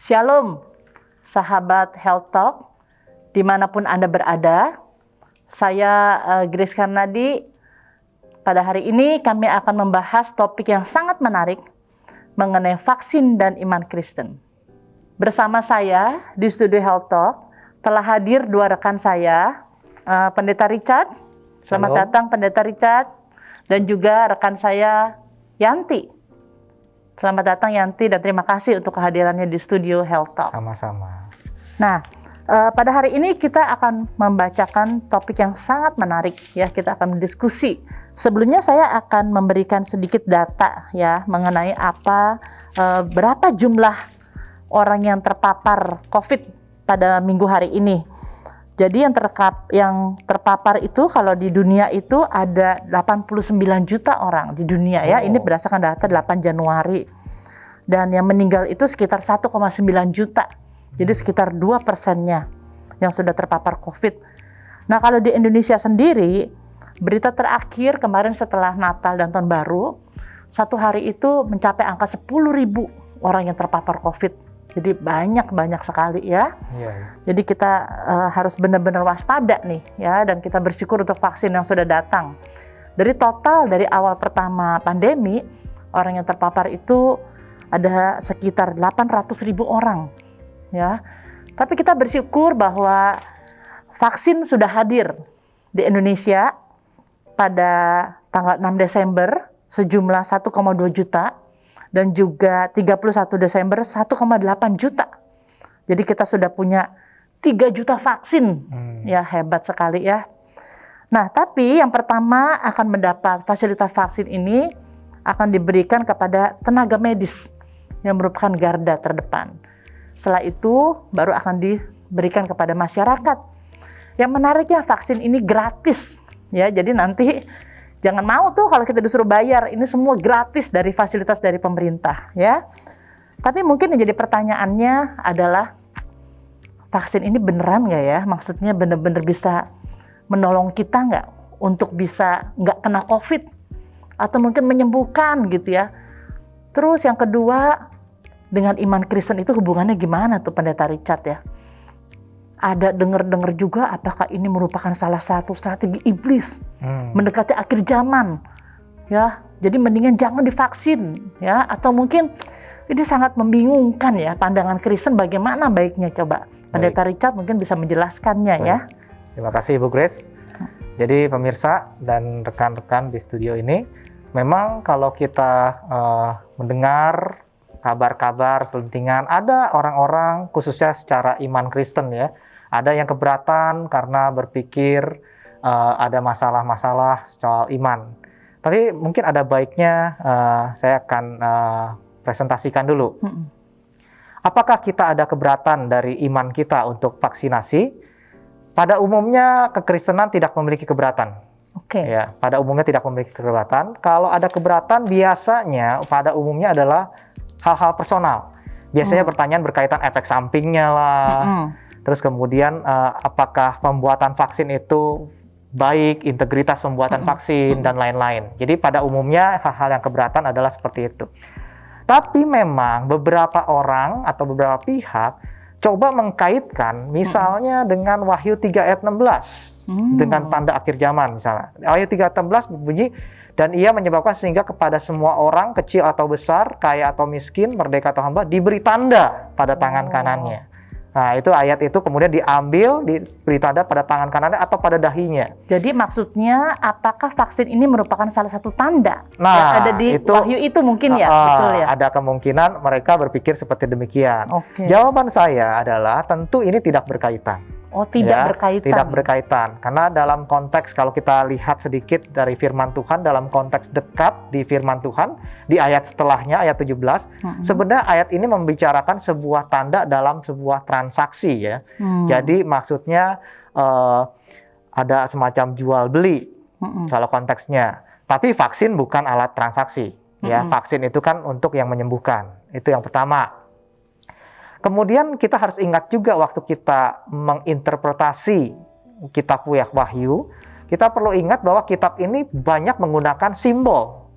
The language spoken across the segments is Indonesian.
Shalom, sahabat Health Talk, dimanapun Anda berada. Saya Grace Karnadi. Pada hari ini kami akan membahas topik yang sangat menarik mengenai vaksin dan iman Kristen. Bersama saya di studio Health Talk telah hadir dua rekan saya, Pendeta Richard. Selamat datang Pendeta Richard. Dan juga rekan saya Yanti. Selamat datang Yanti dan terima kasih untuk kehadirannya di studio Health Talk. Sama-sama. Nah, pada hari ini kita akan membacakan topik yang sangat menarik ya. Kita akan berdiskusi. Sebelumnya saya akan memberikan sedikit data ya mengenai berapa jumlah orang yang terpapar COVID pada minggu hari ini. Jadi yang terpapar itu kalau di dunia itu ada 89 juta orang di dunia ya. Ini berdasarkan data 8 Januari. Dan yang meninggal itu sekitar 1,9 juta. Jadi sekitar 2%-nya yang sudah terpapar COVID. Nah kalau di Indonesia sendiri, berita terakhir kemarin setelah Natal dan Tahun Baru, satu hari itu mencapai angka 10.000 orang yang terpapar COVID. Jadi banyak sekali ya. Jadi kita harus benar-benar waspada nih ya, dan kita bersyukur untuk vaksin yang sudah datang. Dari awal pertama pandemi, orang yang terpapar itu ada sekitar 800.000 orang ya. Tapi kita bersyukur bahwa vaksin sudah hadir di Indonesia pada tanggal 6 Desember sejumlah 1,2 juta. Dan juga 31 Desember 1,8 juta. Jadi kita sudah punya 3 juta vaksin. Ya hebat sekali ya. Nah tapi yang pertama akan mendapat fasilitas vaksin ini akan diberikan kepada tenaga medis yang merupakan garda terdepan. Setelah itu baru akan diberikan kepada masyarakat. Yang menariknya vaksin ini gratis. Ya jadi nanti jangan mau tuh kalau kita disuruh bayar, ini semua gratis dari fasilitas dari pemerintah ya. Tapi mungkin yang jadi pertanyaannya adalah vaksin ini beneran nggak ya? Maksudnya bener-bener bisa menolong kita nggak untuk bisa nggak kena COVID? Atau mungkin menyembuhkan gitu ya. Terus yang kedua, dengan iman Kristen itu hubungannya gimana tuh Pendeta Richard ya? Ada dengar-dengar juga apakah ini merupakan salah satu strategi iblis mendekati akhir zaman ya, jadi mendingan jangan divaksin ya, atau mungkin ini sangat membingungkan ya pandangan Kristen, bagaimana baiknya coba Pendeta Richard mungkin bisa menjelaskannya. Baik. Ya. Terima kasih Ibu Grace. Jadi pemirsa dan rekan-rekan di studio ini, memang kalau kita mendengar kabar-kabar selentingan, ada orang-orang khususnya secara iman Kristen ya, ada yang keberatan karena berpikir ada masalah-masalah soal iman. Tapi mungkin ada baiknya saya akan presentasikan dulu. Apakah kita ada keberatan dari iman kita untuk vaksinasi? Pada umumnya kekristenan tidak memiliki keberatan. Ya, pada umumnya tidak memiliki keberatan. Kalau ada keberatan biasanya pada umumnya adalah hal-hal personal. Biasanya pertanyaan berkaitan efek sampingnya lah. Terus kemudian apakah pembuatan vaksin itu baik, integritas pembuatan vaksin dan lain-lain. Jadi pada umumnya hal-hal yang keberatan adalah seperti itu. Tapi memang beberapa orang atau beberapa pihak coba mengkaitkan misalnya dengan Wahyu 3 ayat 16 dengan tanda akhir zaman misalnya. Wahyu 3 ayat 16 berbunyi, dan ia menyebabkan sehingga kepada semua orang, kecil atau besar, kaya atau miskin, merdeka atau hamba, diberi tanda pada tangan kanannya. Nah itu ayat itu kemudian diambil, diberi tanda pada tangan kanannya atau pada dahinya. Jadi maksudnya apakah vaksin ini merupakan salah satu tanda yang ada di Wahyu itu mungkin ya? Betul ya? Ada kemungkinan mereka berpikir seperti demikian. Jawaban saya adalah tentu ini tidak berkaitan. Oh, tidak berkaitan. Tidak berkaitan. Karena dalam konteks, kalau kita lihat sedikit dari firman Tuhan, dalam konteks dekat di firman Tuhan, di ayat setelahnya, ayat 17, sebenarnya ayat ini membicarakan sebuah tanda dalam sebuah transaksi ya. Jadi maksudnya ada semacam jual beli kalau konteksnya. Tapi vaksin bukan alat transaksi. Ya, vaksin itu kan untuk yang menyembuhkan. Itu yang pertama. Kemudian kita harus ingat juga waktu kita menginterpretasi kitab Wahyu, kita perlu ingat bahwa kitab ini banyak menggunakan simbol.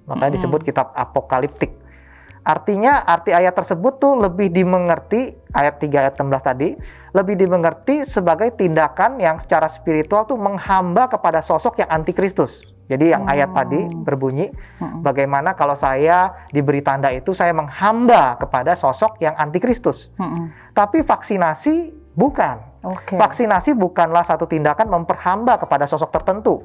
Makanya disebut kitab apokaliptik. Artinya arti ayat tersebut tuh lebih dimengerti, ayat 3 ayat 16 tadi, lebih dimengerti sebagai tindakan yang secara spiritual tuh menghamba kepada sosok yang antikristus. Jadi yang ayat tadi berbunyi, bagaimana kalau saya diberi tanda itu saya menghamba kepada sosok yang antikristus. Tapi vaksinasi bukan. Vaksinasi bukanlah satu tindakan memperhamba kepada sosok tertentu.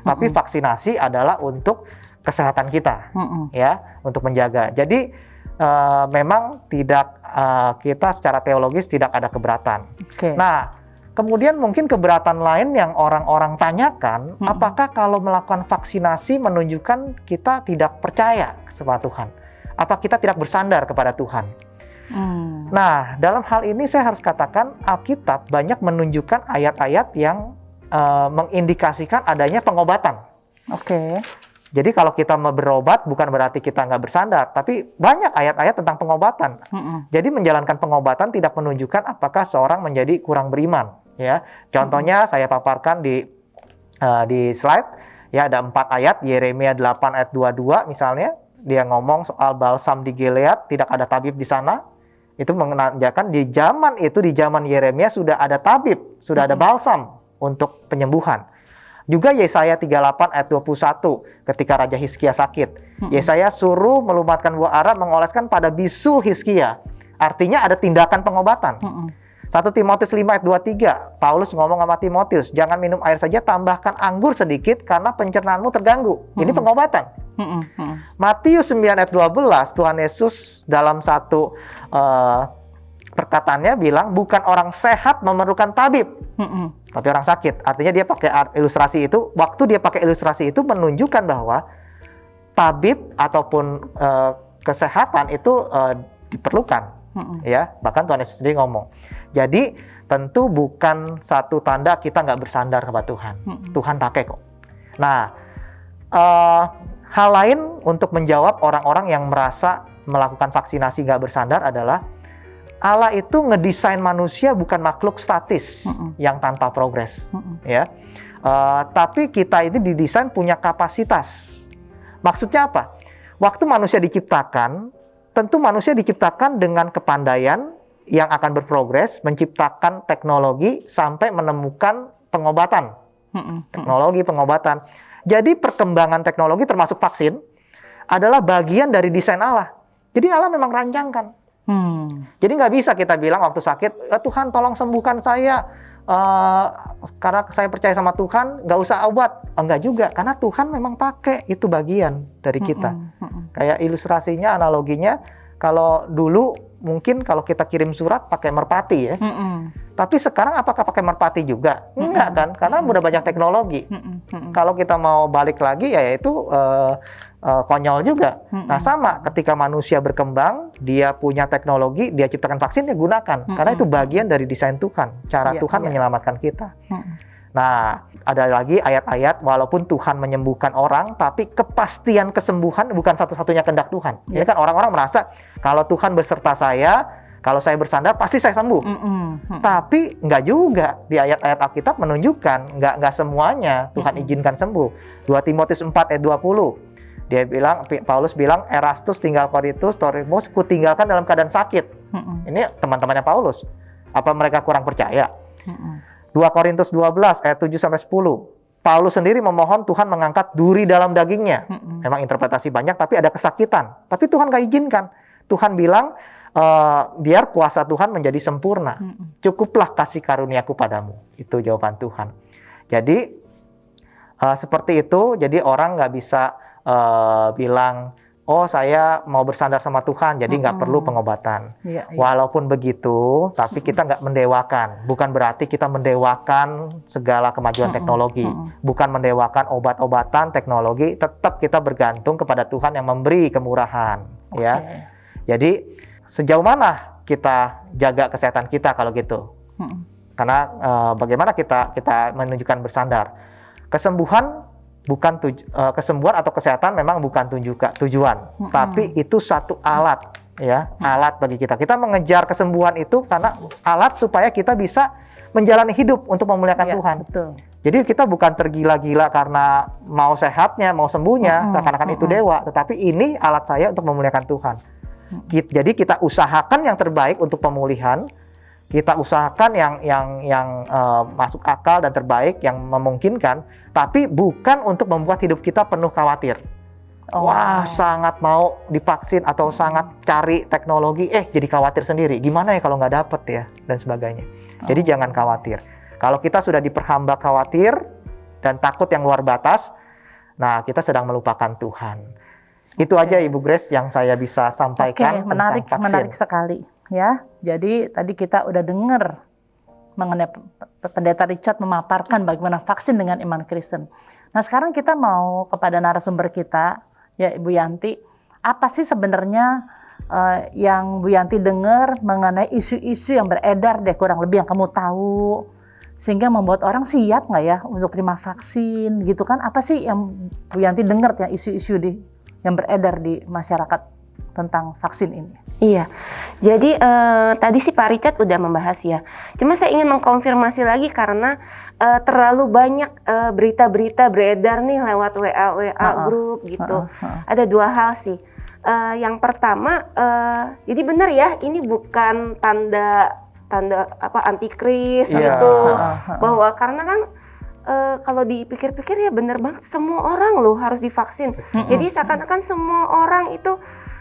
Tapi vaksinasi adalah untuk kesehatan kita, ya, untuk menjaga. Jadi memang tidak kita secara teologis tidak ada keberatan. Nah, kemudian mungkin keberatan lain yang orang-orang tanyakan, apakah kalau melakukan vaksinasi menunjukkan kita tidak percaya kepada Tuhan? Apa kita tidak bersandar kepada Tuhan? Nah, dalam hal ini saya harus katakan Alkitab banyak menunjukkan ayat-ayat yang mengindikasikan adanya pengobatan. Jadi kalau kita mau berobat bukan berarti kita nggak bersandar, tapi banyak ayat-ayat tentang pengobatan. Jadi menjalankan pengobatan tidak menunjukkan apakah seorang menjadi kurang beriman. Ya, contohnya saya paparkan di slide. Ya, ada 4 ayat, Yeremia 8 ayat 22 misalnya, dia ngomong soal balsam di Gilead, tidak ada tabib di sana. Itu menandakan di zaman itu, di zaman Yeremia sudah ada tabib, sudah ada balsam untuk penyembuhan. Juga Yesaya 38 ayat 21 ketika Raja Hizkia sakit. Yesaya suruh melumatkan buah ara mengoleskan pada bisul Hizkia. Artinya ada tindakan pengobatan. 1 Timotius 5 ayat 23, Paulus ngomong sama Timotius, jangan minum air saja, tambahkan anggur sedikit karena pencernaanmu terganggu. Ini pengobatan. Matius 9 ayat 12, Tuhan Yesus dalam satu perkataannya bilang, bukan orang sehat memerlukan tabib, tapi orang sakit. Artinya dia pakai ilustrasi itu, waktu dia pakai ilustrasi itu menunjukkan bahwa tabib ataupun kesehatan itu diperlukan. Ya, bahkan Tuhan Yesus sendiri ngomong. Jadi tentu bukan satu tanda kita nggak bersandar kepada Tuhan. Tuhan pakai kok. Nah, hal lain untuk menjawab orang-orang yang merasa melakukan vaksinasi nggak bersandar adalah Allah itu ngedesain manusia bukan makhluk statis yang tanpa progres, ya. Tapi kita ini didesain punya kapasitas. Maksudnya apa? Waktu manusia diciptakan, tentu manusia diciptakan dengan kepandaian yang akan berprogres, menciptakan teknologi sampai menemukan pengobatan. Teknologi pengobatan. Jadi perkembangan teknologi termasuk vaksin adalah bagian dari desain Allah. Jadi Allah memang rancangkan. Jadi nggak bisa kita bilang waktu sakit, Tuhan tolong sembuhkan saya, karena saya percaya sama Tuhan, nggak usah obat. Enggak juga, karena Tuhan memang pakai, itu bagian dari kita. Kayak ilustrasinya, analoginya, kalau dulu mungkin kalau kita kirim surat pakai merpati ya. Tapi sekarang apakah pakai merpati juga? Enggak kan, karena udah banyak teknologi. Kalau kita mau balik lagi ya itu konyol juga. Nah sama, ketika manusia berkembang, dia punya teknologi, dia ciptakan vaksin, dia gunakan. Karena itu bagian dari desain Tuhan, cara Tuhan menyelamatkan kita. Nah, ada lagi ayat-ayat, walaupun Tuhan menyembuhkan orang, tapi kepastian kesembuhan bukan satu-satunya kehendak Tuhan. Ini kan orang-orang merasa, kalau Tuhan beserta saya, kalau saya bersandar, pasti saya sembuh. Tapi nggak juga. Di ayat-ayat Alkitab menunjukkan, nggak semuanya Tuhan izinkan sembuh. 2 Timotius 4 ayat 20. Dia bilang, Paulus bilang, Erastus tinggal Korintus, Trophimus kutinggalkan dalam keadaan sakit. Ini teman-temannya Paulus. Apa mereka kurang percaya? 2 Korintus 12 ayat 7-10. Paulus sendiri memohon Tuhan mengangkat duri dalam dagingnya. Memang interpretasi banyak, tapi ada kesakitan. Tapi Tuhan gak izinkan. Tuhan bilang, biar kuasa Tuhan menjadi sempurna. Cukuplah kasih karuniaku padamu. Itu jawaban Tuhan. Jadi, seperti itu. Jadi orang gak bisa bilang, oh saya mau bersandar sama Tuhan, jadi nggak perlu pengobatan. Walaupun begitu, tapi kita nggak mendewakan. Bukan berarti kita mendewakan segala kemajuan teknologi. Bukan mendewakan obat-obatan, teknologi. Tetap kita bergantung kepada Tuhan yang memberi kemurahan. Ya. Jadi sejauh mana kita jaga kesehatan kita kalau gitu? Karena bagaimana kita menunjukkan bersandar? Kesembuhan atau kesehatan memang bukan tujuan, tapi itu satu alat, ya, alat bagi kita. Kita mengejar kesembuhan itu karena alat supaya kita bisa menjalani hidup untuk memuliakan Tuhan. Betul. Jadi kita bukan tergila-gila karena mau sehatnya, mau sembuhnya, seakan-akan itu dewa, tetapi ini alat saya untuk memuliakan Tuhan. Jadi kita usahakan yang terbaik untuk pemulihan, kita usahakan yang masuk akal dan terbaik, yang memungkinkan, tapi bukan untuk membuat hidup kita penuh khawatir. Wah, sangat mau divaksin atau sangat cari teknologi, jadi khawatir sendiri. Gimana ya kalau nggak dapet ya, dan sebagainya. Jadi jangan khawatir. Kalau kita sudah diperhamba khawatir dan takut yang luar batas, nah kita sedang melupakan Tuhan. Itu aja Ibu Grace yang saya bisa sampaikan. Menarik sekali ya. Jadi tadi kita udah dengar mengenai Pendeta Richard memaparkan bagaimana vaksin dengan iman Kristen. Nah sekarang kita mau kepada narasumber kita, ya Ibu Yanti. Apa sih sebenarnya yang Bu Yanti dengar mengenai isu-isu yang beredar deh kurang lebih yang kamu tahu, sehingga membuat orang siap nggak ya untuk terima vaksin gitu kan? Apa sih yang Bu Yanti dengar ya isu-isu yang beredar di masyarakat tentang vaksin ini? Iya, jadi tadi sih Pak Richard udah membahas ya. Cuma saya ingin mengkonfirmasi lagi karena terlalu banyak berita-berita beredar nih lewat WA grup gitu. Ada dua hal sih. Yang pertama, jadi benar ya, ini bukan tanda apa antikris gitu, bahwa karena kan kalau dipikir-pikir ya benar banget, semua orang loh harus divaksin. Jadi seakan-akan semua orang itu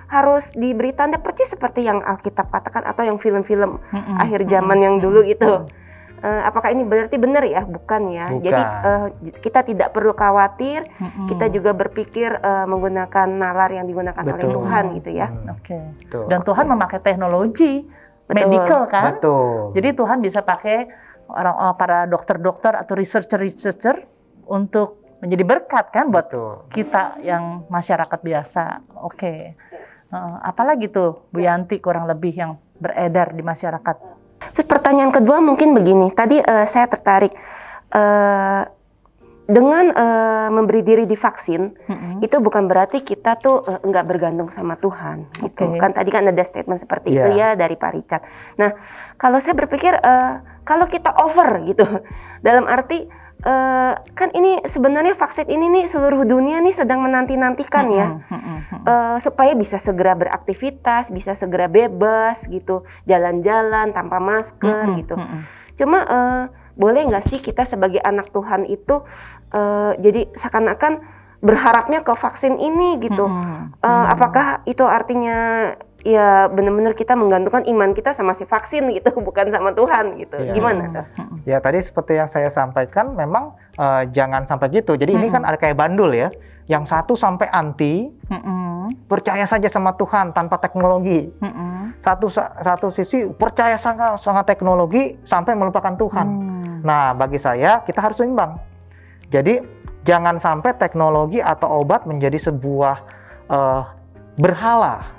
harus diberi tanda percis seperti yang Alkitab katakan atau yang film-film akhir zaman yang dulu gitu. Apakah ini berarti benar ya? Bukan ya. Bukan. Jadi kita tidak perlu khawatir. Kita juga berpikir menggunakan nalar yang digunakan oleh Tuhan gitu ya. Dan Tuhan memakai teknologi medical kan? Jadi Tuhan bisa pakai para dokter-dokter atau researcher untuk menjadi berkat kan buat kita yang masyarakat biasa. Apalagi tuh Bu Yanti kurang lebih yang beredar di masyarakat? Pertanyaan kedua mungkin begini, tadi saya tertarik dengan memberi diri divaksin, itu bukan berarti kita tuh nggak bergantung sama Tuhan, gitu. Kan tadi kan ada statement seperti itu ya dari Pak Richard. Nah, kalau saya berpikir kalau kita over gitu, dalam arti kan ini sebenarnya vaksin ini nih seluruh dunia nih sedang menanti-nantikan ya, supaya bisa segera beraktivitas, bisa segera bebas gitu, jalan-jalan tanpa masker gitu. Cuma boleh nggak sih kita sebagai anak Tuhan itu jadi seakan-akan berharapnya ke vaksin ini gitu? Apakah itu artinya ya benar-benar kita menggantungkan iman kita sama si vaksin gitu, bukan sama Tuhan gitu? Gimana tuh? Ya tadi seperti yang saya sampaikan, memang jangan sampai gitu. Jadi ini kan ada kayak bandul ya, yang satu sampai anti, percaya saja sama Tuhan tanpa teknologi. Satu sisi percaya sangat teknologi sampai melupakan Tuhan. Nah bagi saya kita harus seimbang. Jadi jangan sampai teknologi atau obat menjadi sebuah berhala.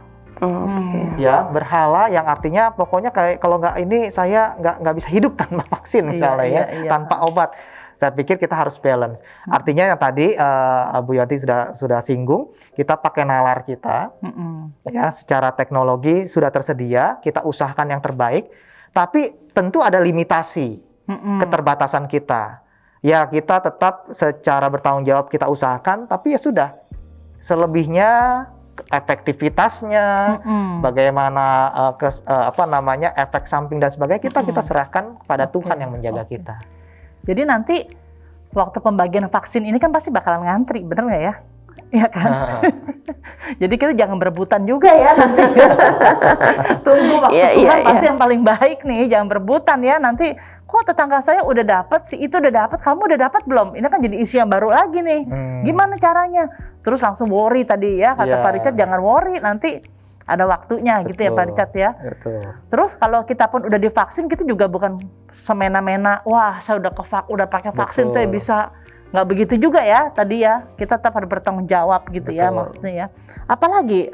Ya, berhala yang artinya pokoknya kayak kalau nggak ini saya nggak bisa hidup tanpa vaksin misalnya tanpa obat. Saya pikir kita harus balance. Artinya yang tadi Bu Yanti sudah singgung, kita pakai nalar kita, ya secara teknologi sudah tersedia, kita usahakan yang terbaik, tapi tentu ada limitasi, keterbatasan kita. Ya kita tetap secara bertanggung jawab kita usahakan, tapi ya sudah, selebihnya efektivitasnya, bagaimana efek samping dan sebagainya kita serahkan kepada Tuhan yang menjaga kita. Jadi nanti waktu pembagian vaksin ini kan pasti bakalan ngantri, bener nggak ya? Iya kan? Jadi kita jangan berebutan juga ya nanti. Tunggu waktu Tuhan pasti yang paling baik nih, jangan berebutan ya. Nanti kok tetangga saya udah dapat, si itu udah dapat, kamu udah dapat belum? Ini kan jadi isu yang baru lagi nih. Gimana caranya? Terus langsung worry tadi ya, kata Pak Richard, jangan worry, nanti ada waktunya gitu ya Pak Richard ya. Terus kalau kita pun udah divaksin, kita juga bukan semena-mena, wah saya udah pakai vaksin, saya bisa. Nggak begitu juga ya tadi ya, kita tetap harus bertanggung jawab gitu ya maksudnya ya. Apalagi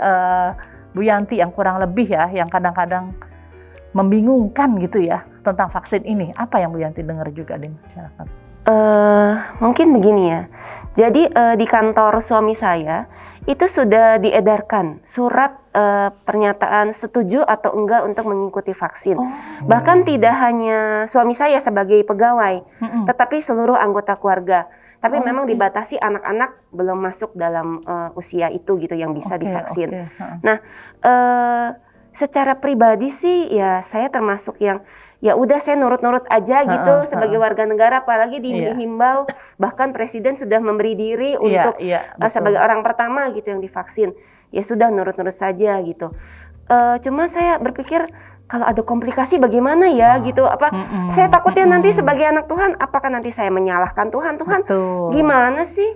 Bu Yanti yang kurang lebih ya, yang kadang-kadang membingungkan gitu ya tentang vaksin ini, apa yang Bu Yanti dengar juga di masyarakat? Mungkin begini ya, jadi di kantor suami saya itu sudah diedarkan surat pernyataan setuju atau enggak untuk mengikuti vaksin. Bahkan tidak hanya suami saya sebagai pegawai, tetapi seluruh anggota keluarga. Tapi Oh, memang oke. dibatasi anak-anak belum masuk dalam usia itu gitu yang bisa Oke, divaksin. oke. Heeh. Nah, secara pribadi sih ya saya termasuk yang ya udah saya nurut-nurut aja gitu Heeh, sebagai heeh. warga negara, apalagi Iya. dihimbau bahkan presiden sudah memberi diri Iya, untuk iya, betul. sebagai orang pertama gitu yang divaksin. Ya sudah nurut-nurut saja gitu. Cuma saya berpikir kalau ada komplikasi bagaimana ya gitu. Apa saya takutnya nanti sebagai anak Tuhan, apakah nanti saya menyalahkan Tuhan? Tuhan Betul. gimana sih?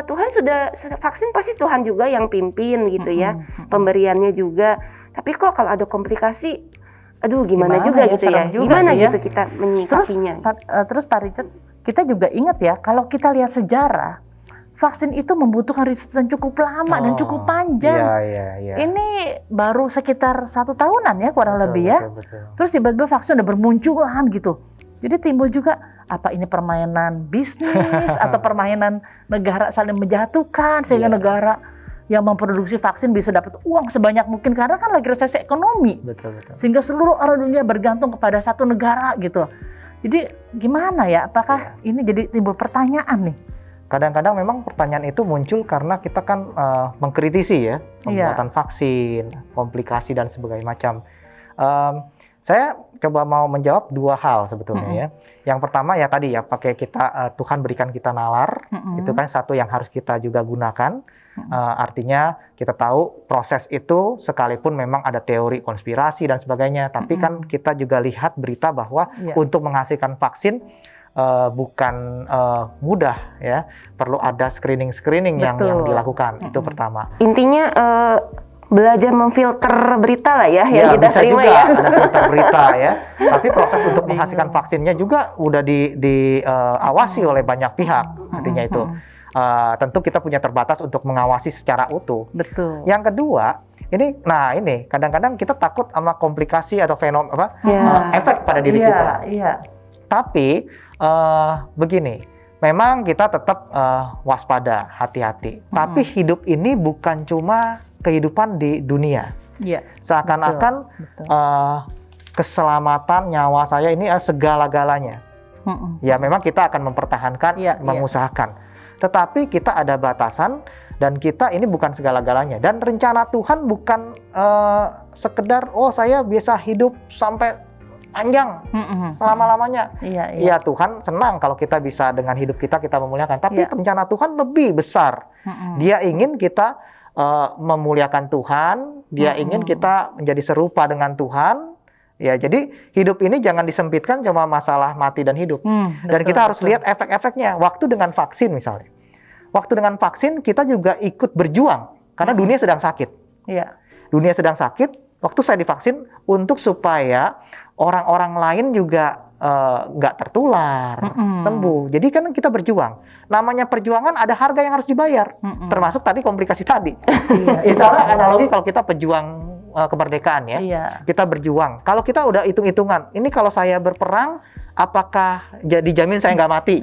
Tuhan sudah vaksin pasti Tuhan juga yang pimpin gitu ya, pemberiannya juga. Tapi kok kalau ada komplikasi, aduh gimana juga ya, gitu ya? serem juga Gimana tuh ya. gitu kita menyikapinya? Terus Pak Richard, kita juga ingat ya, kalau kita lihat sejarah, vaksin itu membutuhkan riset yang cukup lama dan cukup panjang. Iya. Ini baru sekitar 1 tahunan ya kurang lebih ya. Betul. Terus tiba-tiba vaksin udah bermunculan gitu. Jadi timbul juga apa ini permainan bisnis atau permainan negara saling menjatuhkan sehingga Iya. negara yang memproduksi vaksin bisa dapat uang sebanyak mungkin karena kan lagi resesi ekonomi. Betul. Sehingga seluruh orang dunia bergantung kepada satu negara gitu. Jadi gimana ya? Apakah ini jadi timbul pertanyaan nih? Kadang-kadang memang pertanyaan itu muncul karena kita kan mengkritisi ya pembuatan vaksin, komplikasi dan sebagainya macam. Saya coba mau menjawab 2 hal sebetulnya ya. Yang pertama ya tadi ya pakai kita Tuhan berikan kita nalar, itu kan satu yang harus kita juga gunakan. Artinya kita tahu proses itu sekalipun memang ada teori konspirasi dan sebagainya, tapi kan kita juga lihat berita bahwa untuk menghasilkan vaksin bukan mudah ya, perlu ada screening yang dilakukan. Itu pertama. Intinya belajar memfilter berita lah ya yang kita bisa terima juga, ya. ada filter berita ya. Tapi proses untuk menghasilkan vaksinnya juga udah diawasi oleh banyak pihak. Artinya itu tentu kita punya terbatas untuk mengawasi secara utuh. Betul. Yang kedua, ini kadang-kadang kita takut sama komplikasi atau efek pada diri kita. Iya. Tapi begini, memang kita tetap waspada, hati-hati. Tapi hidup ini bukan cuma kehidupan di dunia. Iya. Seakan-akan keselamatan nyawa saya ini segala-galanya. Ya memang kita akan mempertahankan, mengusahakan. Tetapi kita ada batasan dan kita ini bukan segala-galanya. Dan rencana Tuhan bukan sekedar saya bisa hidup sampai panjang selama-lamanya. Iya, Tuhan senang kalau kita bisa dengan hidup kita memuliakan. Tapi rencana Tuhan lebih besar. Dia ingin kita memuliakan Tuhan. Dia ingin kita menjadi serupa dengan Tuhan. Ya, jadi hidup ini jangan disempitkan cuma masalah mati dan hidup. Dan kita harus lihat efek-efeknya. Waktu dengan vaksin misalnya. Waktu dengan vaksin kita juga ikut berjuang karena dunia sedang sakit. Iya. Dunia sedang sakit. Waktu saya divaksin untuk supaya orang-orang lain juga nggak tertular, sembuh. Jadi kan kita berjuang. Namanya perjuangan ada harga yang harus dibayar. Termasuk tadi komplikasi tadi. Misalnya analogi kalau kita pejuang kemerdekaan ya. Kita berjuang. Kalau kita udah hitung-hitungan, ini kalau saya berperang, apakah dijamin saya nggak mati?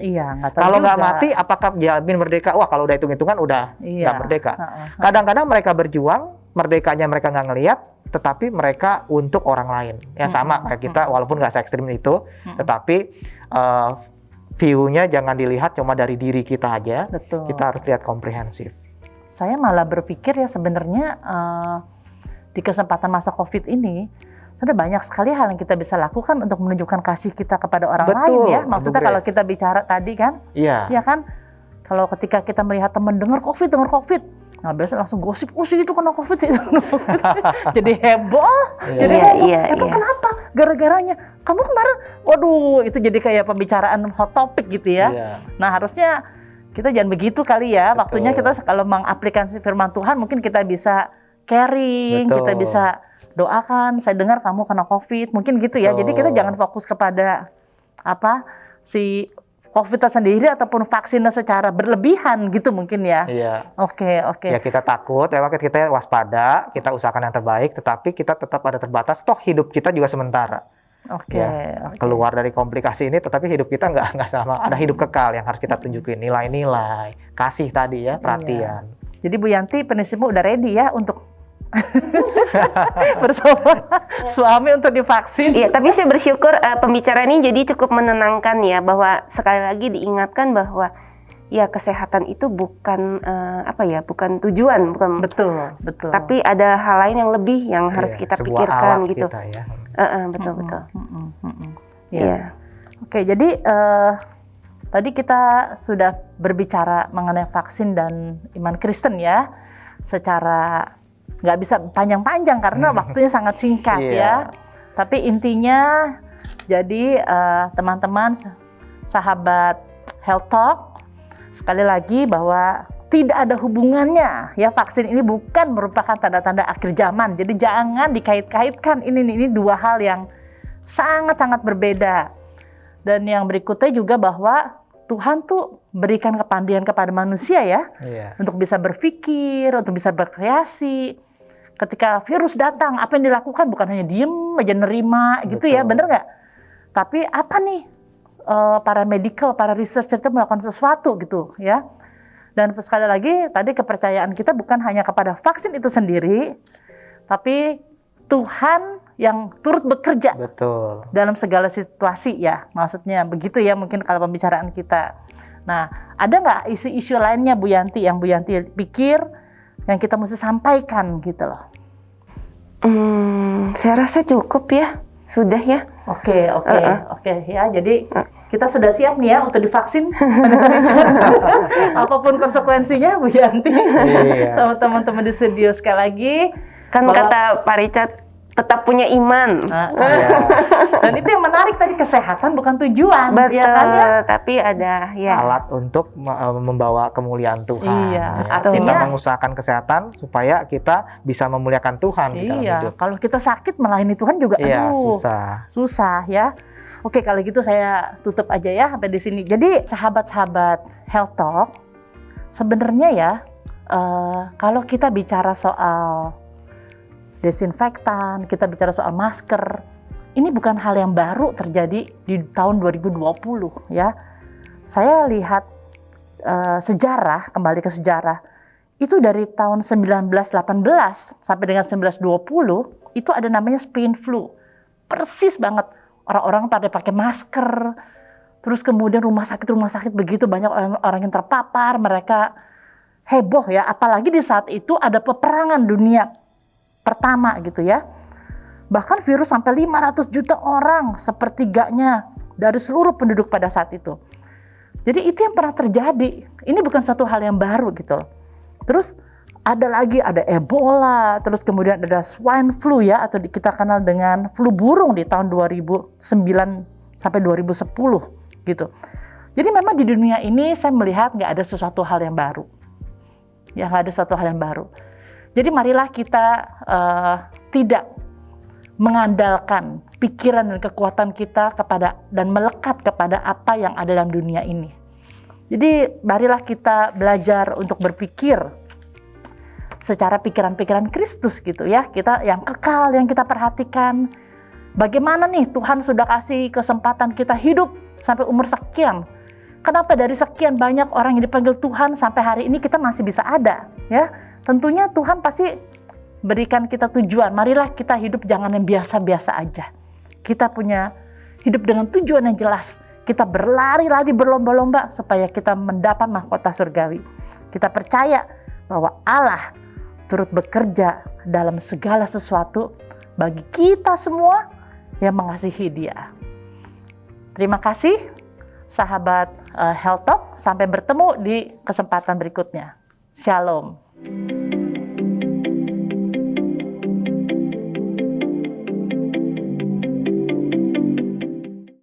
Kalau nggak mati, apakah jamin merdeka? Wah, kalau udah hitung-hitungan udah nggak merdeka. Kadang-kadang mereka berjuang, merdekanya mereka nggak ngelihat, tetapi mereka untuk orang lain. Ya sama kayak kita, walaupun nggak se-ekstrim itu, tetapi view-nya jangan dilihat cuma dari diri kita aja. Betul. Kita harus lihat komprehensif. Saya malah berpikir ya sebenarnya di kesempatan masa COVID ini sudah banyak sekali hal yang kita bisa lakukan untuk menunjukkan kasih kita kepada orang lain ya. Maksudnya kalau kita bicara tadi kan, ya kan, kalau ketika kita melihat teman dengar COVID, nah biasanya langsung gosip, sih itu kena COVID sih. Jadi heboh, heboh kenapa? Gara-garanya, kamu kemarin, waduh itu jadi kayak pembicaraan hot topic gitu ya. Nah harusnya kita jangan begitu kali ya. Waktunya kita kalau mengaplikasi firman Tuhan, mungkin kita bisa caring, kita bisa doakan, saya dengar kamu kena COVID, mungkin gitu ya. Jadi kita jangan fokus kepada si COVID sendiri ataupun vaksinnya secara berlebihan gitu mungkin ya. Oke. Ya kita takut, kita waspada, kita usahakan yang terbaik, tetapi kita tetap ada terbatas. Toh hidup kita juga sementara. Keluar dari komplikasi ini, tetapi hidup kita nggak sama. Ada hidup kekal yang harus kita tunjukin, nilai-nilai, kasih tadi ya, perhatian. Jadi Bu Yanti, penisipmu udah ready ya untuk bersama suami untuk divaksin. Iya, tapi saya bersyukur pembicaraan ini jadi cukup menenangkan ya, bahwa sekali lagi diingatkan bahwa ya kesehatan itu bukan bukan tujuan, bukan, Betul, betul. tapi ada hal lain yang lebih yang harus Iya, kita sebuah pikirkan alat gitu. kita, ya. Betul. Ya. Iya. Oke, jadi tadi kita sudah berbicara mengenai vaksin dan iman Kristen ya, secara nggak bisa panjang-panjang karena waktunya sangat singkat Iya. ya. Tapi intinya, jadi teman-teman, sahabat Health Talk, sekali lagi bahwa tidak ada hubungannya ya, vaksin ini bukan merupakan tanda-tanda akhir zaman. Jadi jangan dikait-kaitkan, ini dua hal yang sangat-sangat berbeda. Dan yang berikutnya juga bahwa Tuhan tuh berikan kepandian kepada manusia ya, Iya. untuk bisa berpikir, untuk bisa berkreasi. Ketika virus datang, apa yang dilakukan bukan hanya diem aja nerima gitu ya, Betul. bener nggak? Tapi apa nih, para medical, para researcher itu melakukan sesuatu gitu ya. Dan sekali lagi tadi kepercayaan kita bukan hanya kepada vaksin itu sendiri, tapi Tuhan yang turut bekerja Betul. dalam segala situasi ya, maksudnya begitu ya mungkin kalau pembicaraan kita. Nah, ada nggak isu-isu lainnya Bu Yanti yang Bu Yanti pikir yang kita mesti sampaikan gitu loh? Saya rasa cukup ya, sudah ya. Oke ya. Jadi kita sudah siap nih ya untuk divaksin. Apapun konsekuensinya Bu Yanti Iya. sama teman-teman di studio sekali lagi. Kan bahwa- kata Pak Richard, tetap punya iman. Iya. Dan itu yang menarik tadi, kesehatan bukan tujuan, Betul, ya kan ya? tapi ada ya. Alat untuk membawa kemuliaan Tuhan. Iya, ya. artinya- Kita mengusahakan kesehatan supaya kita bisa memuliakan Tuhan di dalam Iya, hidup. kalau kita sakit melayani Tuhan juga, Iya, aduh, susah ya. Oke, kalau gitu saya tutup aja ya sampai di sini. Jadi sahabat-sahabat Health Talk, sebenarnya ya kalau kita bicara soal desinfektan, kita bicara soal masker, ini bukan hal yang baru terjadi di tahun 2020 ya. Saya lihat sejarah, kembali ke sejarah, itu dari tahun 1918 sampai dengan 1920 itu ada namanya Spain flu. Persis banget, orang-orang pada pakai masker. Terus kemudian rumah sakit begitu banyak orang yang terpapar, mereka heboh ya, apalagi di saat itu ada peperangan dunia pertama gitu ya. Bahkan virus sampai 500 juta orang, sepertiganya dari seluruh penduduk pada saat itu. Jadi itu yang pernah terjadi. Ini bukan suatu hal yang baru gitu loh. Terus ada lagi, ada Ebola, terus kemudian ada swine flu ya, atau kita kenal dengan flu burung di tahun 2009 sampai 2010 gitu. Jadi memang di dunia ini saya melihat nggak ada sesuatu hal yang baru. Ya, nggak ada sesuatu hal yang baru. Jadi marilah kita tidak mengandalkan pikiran dan kekuatan kita kepada dan melekat kepada apa yang ada dalam dunia ini. Jadi marilah kita belajar untuk berpikir secara pikiran-pikiran Kristus gitu ya. Kita yang kekal, yang kita perhatikan. Bagaimana nih Tuhan sudah kasih kesempatan kita hidup sampai umur sekian. Kenapa dari sekian banyak orang yang dipanggil Tuhan sampai hari ini kita masih bisa ada ya? Tentunya Tuhan pasti berikan kita tujuan. Marilah kita hidup jangan yang biasa-biasa aja. Kita punya hidup dengan tujuan yang jelas. Kita berlari-lari berlomba-lomba supaya kita mendapat mahkota surgawi. Kita percaya bahwa Allah turut bekerja dalam segala sesuatu bagi kita semua yang mengasihi Dia. Terima kasih sahabat Health Talk. Sampai bertemu di kesempatan berikutnya. Shalom.